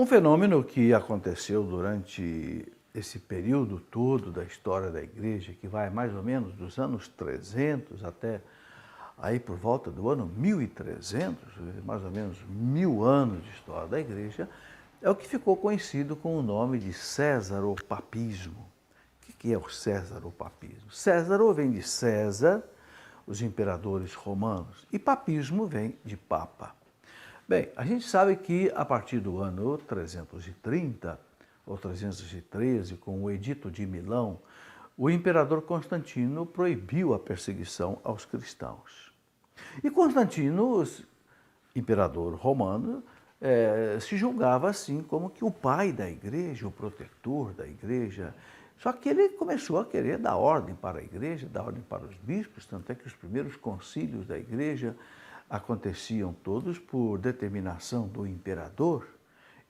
Um fenômeno que aconteceu durante esse período todo da história da igreja, que vai mais ou menos dos anos 300 até aí por volta do ano 1300, mais ou menos 1000 anos de história da igreja, é o que ficou conhecido com o nome de Césaropapismo. O que é o Césaropapismo? Césaro vem de César, os imperadores romanos, e papismo vem de papa. Bem, a gente sabe que a partir do ano 330 ou 313, com o Edito de Milão, o imperador Constantino proibiu a perseguição aos cristãos. E Constantino, imperador romano, se julgava assim como que o pai da igreja, o protetor da igreja. Só que ele começou a querer dar ordem para a igreja, dar ordem para os bispos, tanto é que os primeiros concílios da igreja aconteciam todos por determinação do imperador.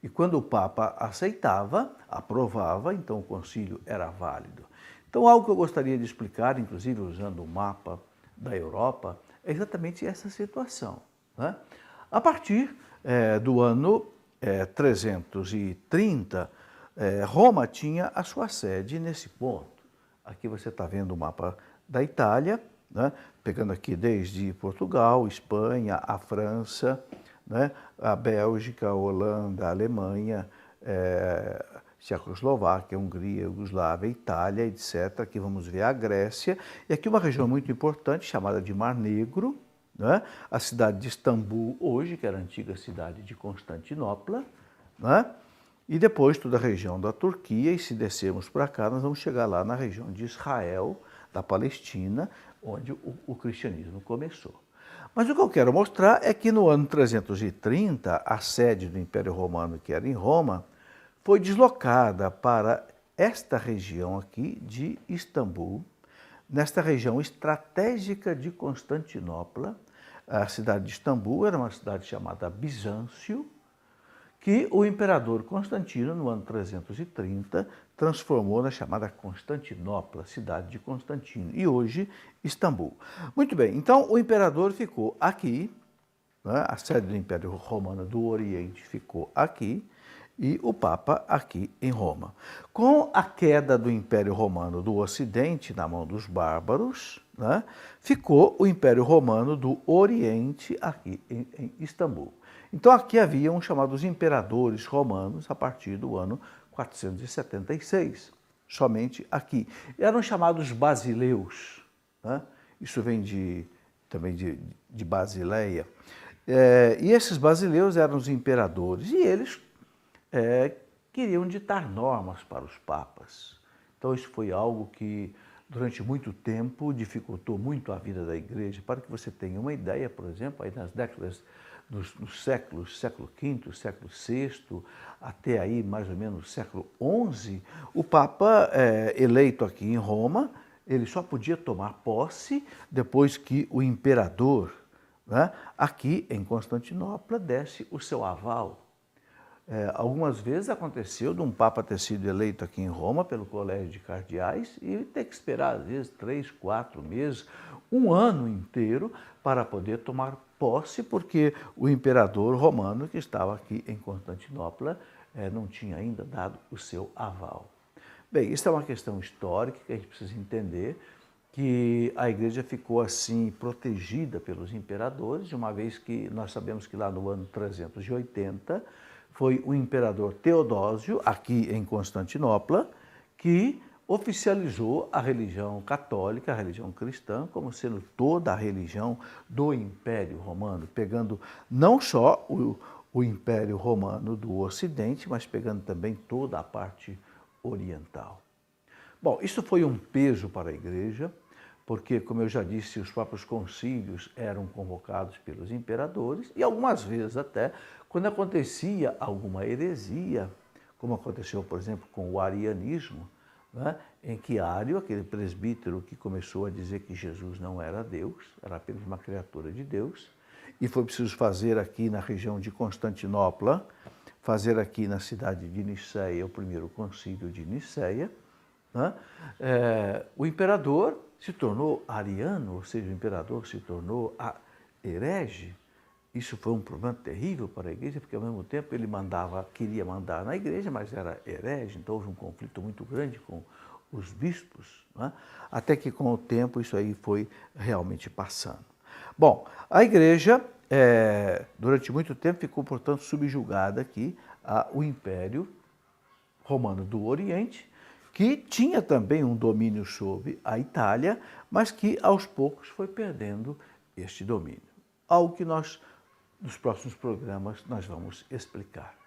E quando o Papa aceitava, aprovava, então o concílio era válido. Então, algo que eu gostaria de explicar, inclusive usando o mapa da Europa, é exatamente essa situação, né? A partir do ano 330, Roma tinha a sua sede nesse ponto. Aqui você está vendo o mapa da Itália, né? Pegando aqui desde Portugal, Espanha, a França, né? A Bélgica, a Holanda, a Alemanha, Tchecoslováquia, Hungria, Iugoslávia, Itália, etc. Aqui vamos ver a Grécia. E aqui uma região muito importante chamada de Mar Negro, né? A cidade de Istambul hoje, que era a antiga cidade de Constantinopla, né? E depois toda a região da Turquia, e se descermos para cá, nós vamos chegar lá na região de Israel, da Palestina, onde o cristianismo começou. Mas o que eu quero mostrar é que no ano 330, a sede do Império Romano, que era em Roma, foi deslocada para esta região aqui de Istambul, nesta região estratégica de Constantinopla. A cidade de Istambul era uma cidade chamada Bizâncio, que o imperador Constantino, no ano 330, transformou na chamada Constantinopla, cidade de Constantino, e hoje Istambul. Muito bem, então o imperador ficou aqui, né? A sede do Império Romano do Oriente ficou aqui, e o Papa aqui em Roma. Com a queda do Império Romano do Ocidente na mão dos bárbaros, né? Ficou o Império Romano do Oriente aqui em Istambul. Então aqui haviam chamados imperadores romanos a partir do ano 476, somente aqui. Eram chamados basileus, né? Isso vem também de Basileia. E esses basileus eram os imperadores, e eles queriam ditar normas para os papas. Então isso foi algo que durante muito tempo dificultou muito a vida da igreja. Para que você tenha uma ideia, por exemplo, aí nas décadas dos séculos, século V, século VI, até aí mais ou menos século XI, o Papa eleito aqui em Roma, ele só podia tomar posse depois que o imperador, né, aqui em Constantinopla, desse o seu aval. Algumas vezes aconteceu de um Papa ter sido eleito aqui em Roma pelo Colégio de Cardeais e ter que esperar, às vezes, 3, 4 meses, um ano inteiro para poder tomar posse, porque o imperador romano que estava aqui em Constantinopla não tinha ainda dado o seu aval. Bem, isso é uma questão histórica que a gente precisa entender, que a igreja ficou assim protegida pelos imperadores, uma vez que nós sabemos que lá no ano 380 foi o imperador Teodósio, aqui em Constantinopla, que oficializou a religião católica, a religião cristã, como sendo toda a religião do Império Romano, pegando não só o Império Romano do Ocidente, mas pegando também toda a parte oriental. Bom, isso foi um peso para a igreja, porque, como eu já disse, os próprios concílios eram convocados pelos imperadores e algumas vezes até, quando acontecia alguma heresia, como aconteceu, por exemplo, com o arianismo, né, em que Ário, aquele presbítero que começou a dizer que Jesus não era Deus, era apenas uma criatura de Deus, e foi preciso fazer aqui na região de Constantinopla, fazer aqui na cidade de Niceia, o primeiro concílio de Niceia, né? O imperador se tornou ariano, ou seja, o imperador se tornou herege, Isso foi um problema terrível para a igreja, porque ao mesmo tempo ele queria mandar na igreja, mas era herege, então houve um conflito muito grande com os bispos, né? Até que com o tempo isso aí foi realmente passando. Bom, a igreja durante muito tempo ficou, portanto, subjugada aqui ao Império Romano do Oriente, que tinha também um domínio sobre a Itália, mas que aos poucos foi perdendo este domínio. Algo que nos próximos programas, nós vamos explicar.